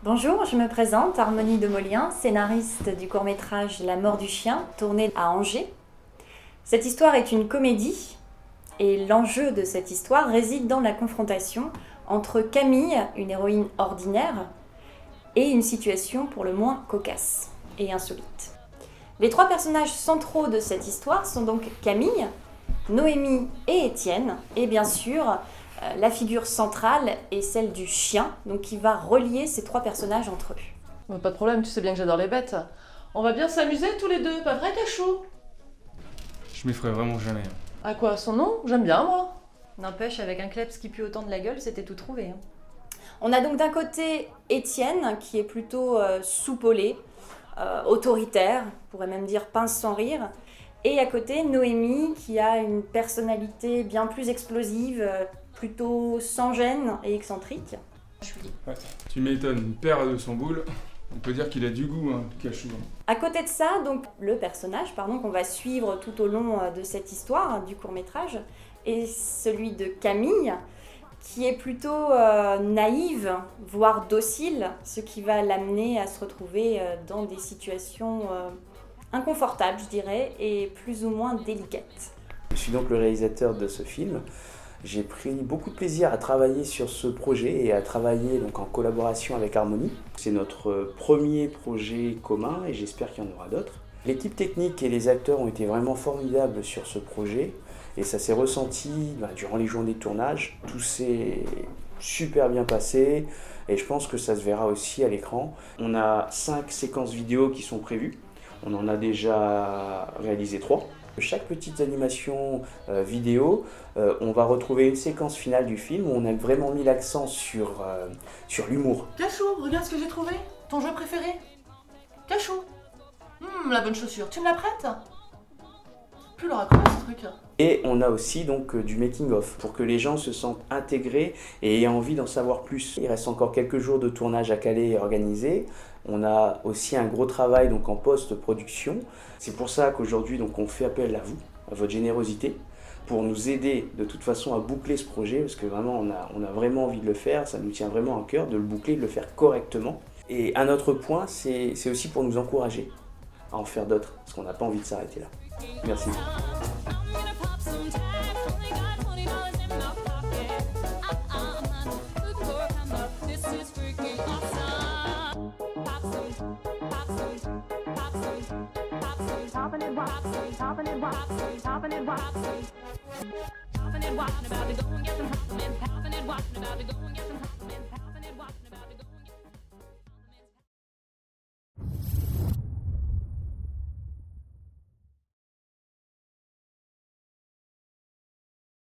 Bonjour, je me présente, Harmonie de Molien, scénariste du court-métrage La mort du chien, tourné à Angers. Cette histoire est une comédie et l'enjeu de cette histoire réside dans la confrontation entre Camille, une héroïne ordinaire, et une situation pour le moins cocasse et insolite. Les trois personnages centraux de cette histoire sont donc Camille, Noémie et Étienne, et bien sûr, la figure centrale est celle du chien, donc qui va relier ces trois personnages entre eux. Pas de problème, tu sais bien que j'adore les bêtes. On va bien s'amuser tous les deux, pas vrai Cachou? Je m'y ferai vraiment jamais. À quoi, son nom? J'aime bien moi. N'empêche, avec un kleps qui pue autant de la gueule, c'était tout trouvé. On a donc d'un côté Étienne, qui est plutôt soupolé, autoritaire, on pourrait même dire pince sans rire, et à côté Noémie, qui a une personnalité bien plus explosive, plutôt sans gêne et excentrique. Ouais. Tu m'étonnes, une paire de son boule, on peut dire qu'il a du goût, hein, Cachou. À côté de ça, donc le personnage qu'on va suivre tout au long de cette histoire du court-métrage est celui de Camille, qui est plutôt naïve, voire docile, ce qui va l'amener à se retrouver dans des situations inconfortables, je dirais, et plus ou moins délicates. Je suis donc le réalisateur de ce film. J'ai pris beaucoup de plaisir à travailler sur ce projet et à travailler donc en collaboration avec Harmonie. C'est notre premier projet commun et j'espère qu'il y en aura d'autres. L'équipe technique et les acteurs ont été vraiment formidables sur ce projet et ça s'est ressenti durant les journées de tournage. Tout s'est super bien passé et je pense que ça se verra aussi à l'écran. On a 5 séquences vidéo qui sont prévues. On en a déjà réalisé 3. Chaque petite animation vidéo, on va retrouver une séquence finale du film où on a vraiment mis l'accent sur l'humour. Cachou, regarde ce que j'ai trouvé. Ton jeu préféré. Cachou. La bonne chaussure. Tu me la prêtes? Plus le raccroche ce truc. Et on a aussi donc du making-of pour que les gens se sentent intégrés et aient envie d'en savoir plus. Il reste encore quelques jours de tournage à caler et organiser. On a aussi un gros travail donc en post-production. C'est pour ça qu'aujourd'hui donc on fait appel à vous, à votre générosité, pour nous aider de toute façon à boucler ce projet, parce que vraiment on a vraiment envie de le faire, ça nous tient vraiment à cœur de le boucler, de le faire correctement. Et un autre point, c'est aussi pour nous encourager à en faire d'autres, parce qu'on n'a pas envie de s'arrêter là. Merci. Topping it, watching about to go and get some hot men. Popping it, watching about to go and get some hot men. Popping it, watching.